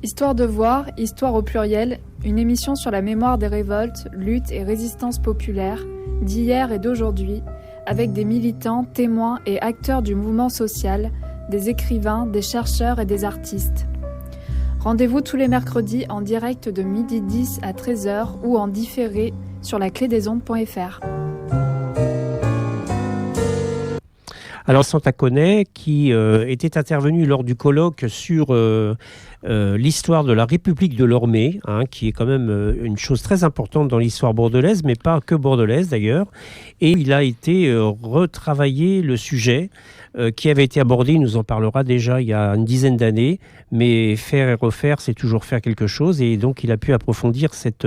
Histoire de voir, Histoire au pluriel, une émission sur la mémoire des révoltes, luttes et résistances populaires, d'hier et d'aujourd'hui, avec des militants, témoins et acteurs du mouvement social, des écrivains, des chercheurs et des artistes. Rendez-vous tous les mercredis en direct de 12h10 à 13h ou en différé sur laclédesondes.fr. Alors Santa Conet, qui était intervenu lors du colloque sur l'histoire de la République de Lormay, qui est quand même une chose très importante dans l'histoire bordelaise, mais pas que bordelaise d'ailleurs. Et il a été retravaillé le sujet qui avait été abordé, il nous en parlera déjà il y a une dizaine d'années, mais faire et refaire, c'est toujours faire quelque chose. Et donc il a pu approfondir cette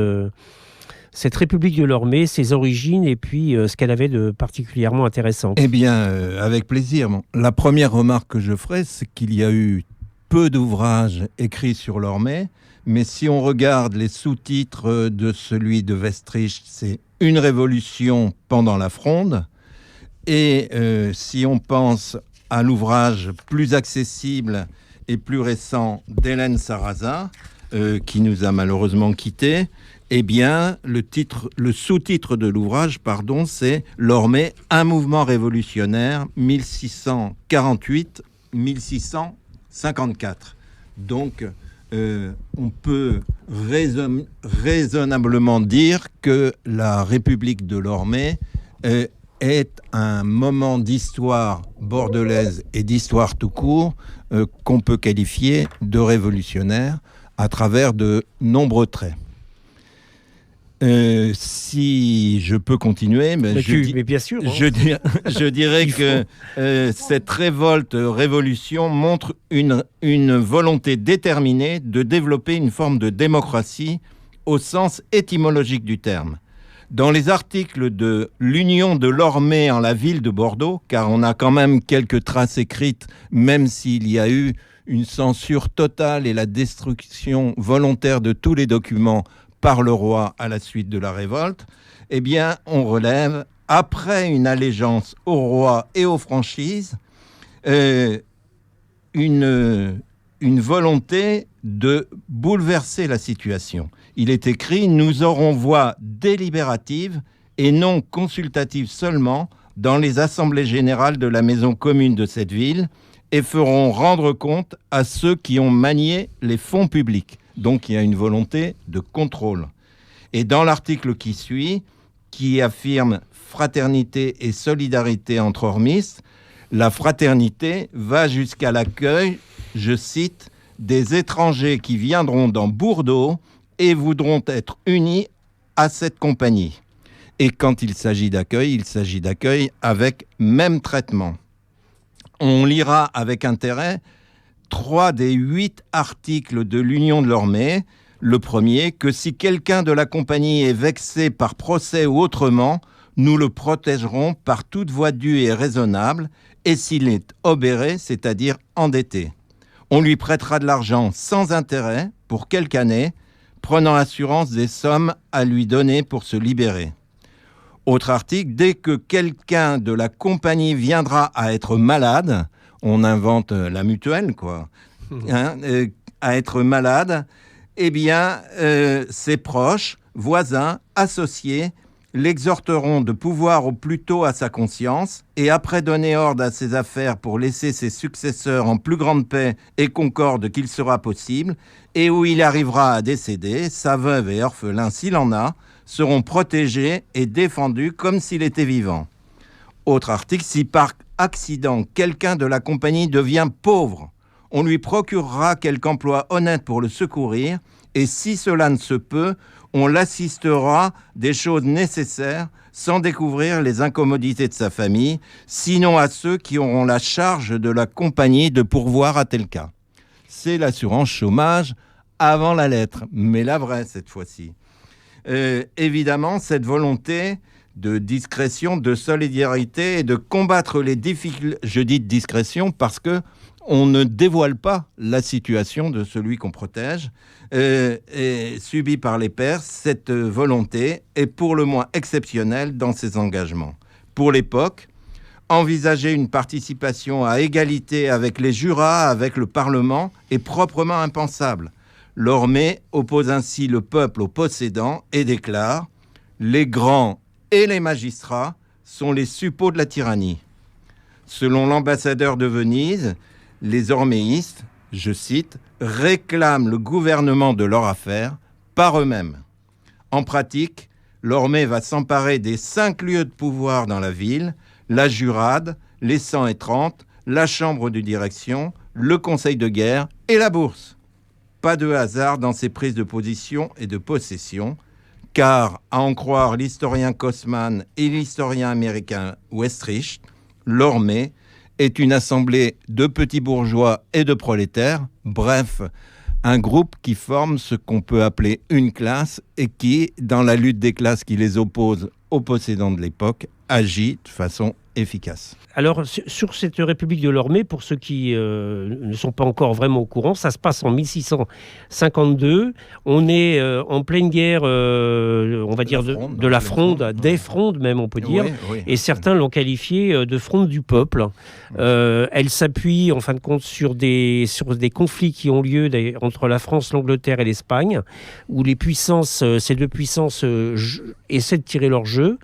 République de Lormay, ses origines et puis ce qu'elle avait de particulièrement intéressant. Eh bien, avec plaisir. Bon, la première remarque que je ferai, c'est qu'il y a eu peu d'ouvrages écrits sur Lormay, mais si on regarde les sous-titres de celui de Westrich, c'est « Une révolution pendant la Fronde ». Et si on pense à l'ouvrage plus accessible et plus récent d'Hélène Sarrazin, qui nous a malheureusement quittés, eh bien, le sous-titre de l'ouvrage, c'est « Lormay, un mouvement révolutionnaire, 1648-1654 ». Donc, on peut raisonnablement dire que la République de Lormay est un moment d'histoire bordelaise et d'histoire tout court qu'on peut qualifier de révolutionnaire à travers de nombreux traits. Si je peux continuer, mais bien sûr, je dirais que cette révolution montre une volonté déterminée de développer une forme de démocratie au sens étymologique du terme. Dans les articles de l'Union de Lormay en la ville de Bordeaux, car on a quand même quelques traces écrites, même s'il y a eu une censure totale et la destruction volontaire de tous les documents par le roi à la suite de la révolte, eh bien, on relève, après une allégeance au roi et aux franchises, une volonté de bouleverser la situation. Il est écrit « Nous aurons voix délibérative et non consultative seulement dans les assemblées générales de la maison commune de cette ville et feront rendre compte à ceux qui ont manié les fonds publics. » Donc, il y a une volonté de contrôle. Et dans l'article qui suit, qui affirme fraternité et solidarité entre ormistes, la fraternité va jusqu'à l'accueil, je cite, des étrangers qui viendront dans Bordeaux et voudront être unis à cette compagnie. Et quand il s'agit d'accueil avec même traitement. On lira avec intérêt 3 des 8 articles de l'Union de Lormay. Le premier, que si quelqu'un de la compagnie est vexé par procès ou autrement, nous le protégerons par toute voie due et raisonnable, et s'il est obéré, c'est-à-dire endetté. On lui prêtera de l'argent sans intérêt pour quelques années, prenant assurance des sommes à lui donner pour se libérer. Autre article, dès que quelqu'un de la compagnie viendra à être malade, on invente la mutuelle, à être malade, eh bien, ses proches, voisins, associés, l'exhorteront de pouvoir au plus tôt à sa conscience et après donner ordre à ses affaires pour laisser ses successeurs en plus grande paix et concorde qu'il sera possible, et où il arrivera à décéder, sa veuve et orphelin, s'il en a, seront protégés et défendus comme s'il était vivant. Autre article, si par accident quelqu'un de la compagnie devient pauvre, on lui procurera quelque emploi honnête pour le secourir, et si cela ne se peut, on l'assistera des choses nécessaires sans découvrir les incommodités de sa famille, sinon à ceux qui auront la charge de la compagnie de pourvoir à tel cas. C'est l'assurance chômage avant la lettre, mais la vraie cette fois-ci. Évidemment, cette volonté de discrétion, de solidarité et de combattre les difficultés, je dis de discrétion parce que on ne dévoile pas la situation de celui qu'on protège, subie par les pairs. Cette volonté est pour le moins exceptionnelle dans ses engagements. Pour l'époque, envisager une participation à égalité avec les jurats, avec le Parlement, est proprement impensable. Lormet oppose ainsi le peuple aux possédants et déclare « Les grands et les magistrats sont les suppôts de la tyrannie ». Selon l'ambassadeur de Venise, les orméistes, je cite, « réclament le gouvernement de leur affaire par eux-mêmes ». En pratique, Lormet va s'emparer des 5 lieux de pouvoir dans la ville, la jurade, les 130, la chambre de direction, le conseil de guerre et la bourse. Pas de hasard dans ces prises de position et de possession, car, à en croire l'historien Kosman et l'historien américain Westrich, Lormet est une assemblée de petits bourgeois et de prolétaires, bref, un groupe qui forme ce qu'on peut appeler une classe et qui, dans la lutte des classes qui les oppose aux possédants de l'époque, agit de façon efficace. Alors, sur cette République de Lormet, pour ceux qui ne sont pas encore vraiment au courant, ça se passe en 1652. On est en pleine guerre, on va dire, de la fronde, des frondes même, on peut dire. Oui. Et certains l'ont qualifiée de fronde du peuple. Elle s'appuie, en fin de compte, sur des conflits qui ont lieu entre la France, l'Angleterre et l'Espagne, où les puissances, ces deux puissances essaient de tirer leur jeu.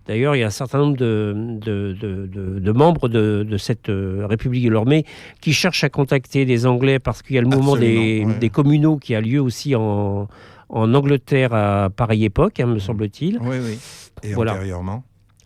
D'ailleurs, il y a un certain nombre de membres de cette République de Lormet qui cherchent à contacter les Anglais parce qu'il y a le mouvement des communaux qui a lieu aussi en Angleterre à pareille époque, me semble-t-il. Oui. Et voilà. Antérieurement.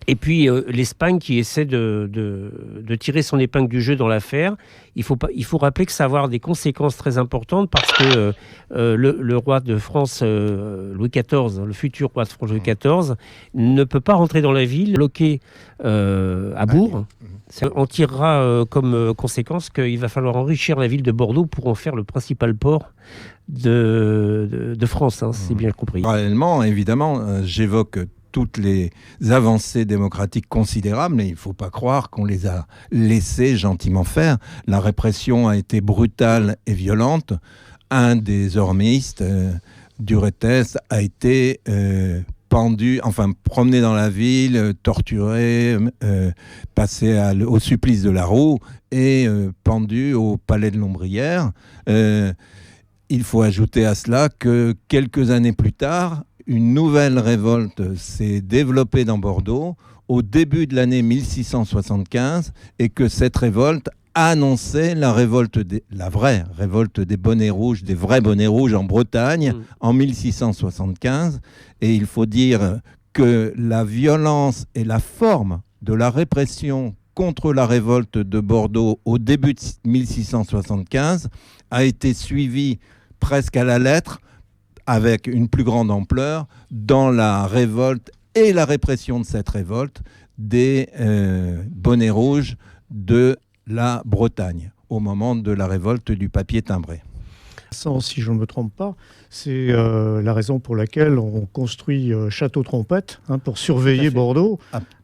Et puis l'Espagne qui essaie de tirer son épingle du jeu dans l'affaire. Il faut rappeler que ça va avoir des conséquences très importantes parce que le roi de France, Louis XIV, le futur roi de France Louis XIV, ne peut pas rentrer dans la ville, bloqué à Bourg. Ça en tirera comme conséquence qu'il va falloir enrichir la ville de Bordeaux pour en faire le principal port de France, si c'est bien compris. Parallèlement, évidemment, j'évoque toutes les avancées démocratiques considérables, mais il ne faut pas croire qu'on les a laissées gentiment faire. La répression a été brutale et violente. Un des orméistes, Duretes, a été promené dans la ville, torturé, passé au supplice de la roue et pendu au palais de l'Ombrière. Il faut ajouter à cela que quelques années plus tard, une nouvelle révolte s'est développée dans Bordeaux au début de l'année 1675 et que cette révolte annonçait la vraie révolte des bonnets rouges, des vrais bonnets rouges en Bretagne en 1675. Et il faut dire que la violence et la forme de la répression contre la révolte de Bordeaux au début de 1675 a été suivie presque à la lettre avec une plus grande ampleur dans la révolte et la répression de cette révolte des bonnets rouges de la Bretagne, au moment de la révolte du papier timbré. Si je ne me trompe pas, c'est la raison pour laquelle on construit Château-Trompette pour surveiller Bordeaux,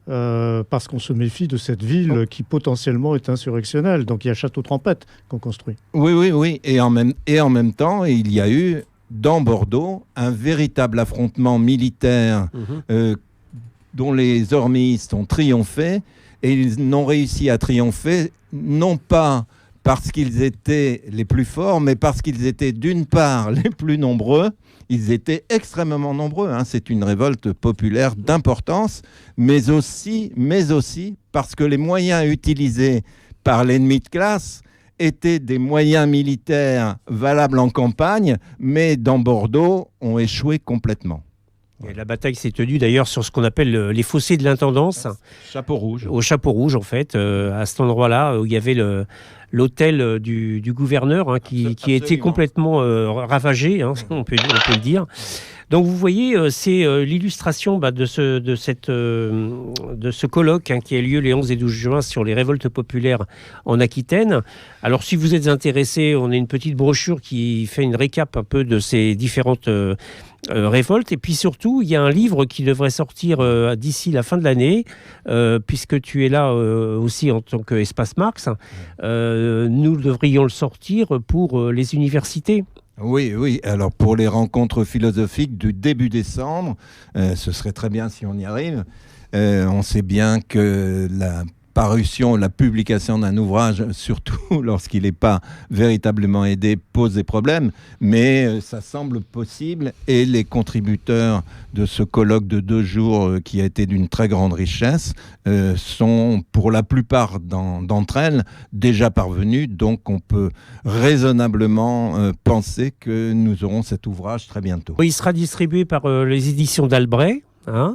parce qu'on se méfie de cette ville qui potentiellement est insurrectionnelle. Donc il y a Château-Trompette qu'on construit. Oui. Et en même temps, il y a eu dans Bordeaux un véritable affrontement militaire dont les orméistes ont triomphé, et ils n'ont réussi à triompher non pas parce qu'ils étaient les plus forts, mais parce qu'ils étaient d'une part les plus nombreux. Ils étaient extrêmement nombreux. C'est une révolte populaire d'importance, mais aussi parce que les moyens utilisés par l'ennemi de classe étaient des moyens militaires valables en campagne, mais dans Bordeaux ont échoué complètement. Et la bataille s'est tenue d'ailleurs sur ce qu'on appelle les fossés de l'intendance. Chapeau rouge. Au Chapeau rouge, en fait, à cet endroit-là où il y avait l'hôtel du gouverneur qui a été complètement ravagé, on peut le dire. Donc vous voyez, c'est l'illustration de ce colloque qui a lieu les 11 et 12 juin sur les révoltes populaires en Aquitaine. Alors si vous êtes intéressé, on a une petite brochure qui fait une récap un peu de ces différentes révoltes. Et puis surtout, il y a un livre qui devrait sortir d'ici la fin de l'année, puisque tu es là aussi en tant qu'Espace Marx. Nous devrions le sortir pour les universités. Oui. Alors, pour les rencontres philosophiques du début décembre, ce serait très bien si on y arrive. On sait bien que la parution, la publication d'un ouvrage, surtout lorsqu'il n'est pas véritablement aidé, pose des problèmes, mais ça semble possible et les contributeurs de ce colloque de 2 jours qui a été d'une très grande richesse sont pour la plupart d'entre elles déjà parvenues, donc on peut raisonnablement penser que nous aurons cet ouvrage très bientôt. Il sera distribué par les éditions d'Albret.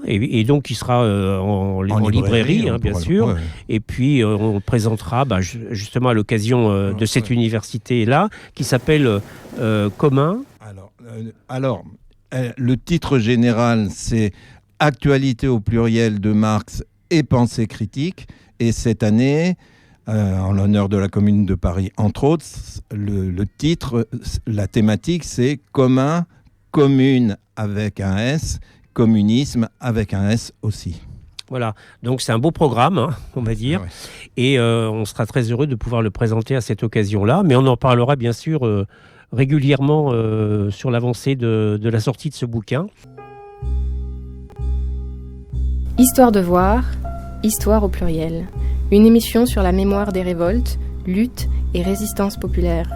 Et donc il sera en librairie, bien sûr. Ouais. Et puis on le présentera justement à l'occasion de cette université-là, qui s'appelle Commun. Alors, le titre général, c'est « Actualité au pluriel de Marx et pensée critique ». Et cette année, en l'honneur de la Commune de Paris, entre autres, le titre, la thématique, c'est « Commun, commune avec un S ». Communisme avec un S aussi. Voilà, donc c'est un beau programme, on va dire, ouais. Et on sera très heureux de pouvoir le présenter à cette occasion-là, mais on en parlera bien sûr régulièrement sur l'avancée de la sortie de ce bouquin. Histoire de voir, histoire au pluriel, une émission sur la mémoire des révoltes, luttes et résistances populaires,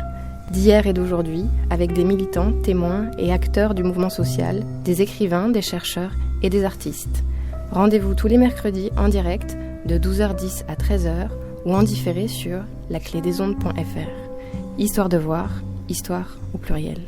d'hier et d'aujourd'hui, avec des militants, témoins et acteurs du mouvement social, des écrivains, des chercheurs et des artistes. Rendez-vous tous les mercredis en direct de 12h10 à 13h ou en différé sur laclédesondes.fr. Histoire de voir, histoire au pluriel.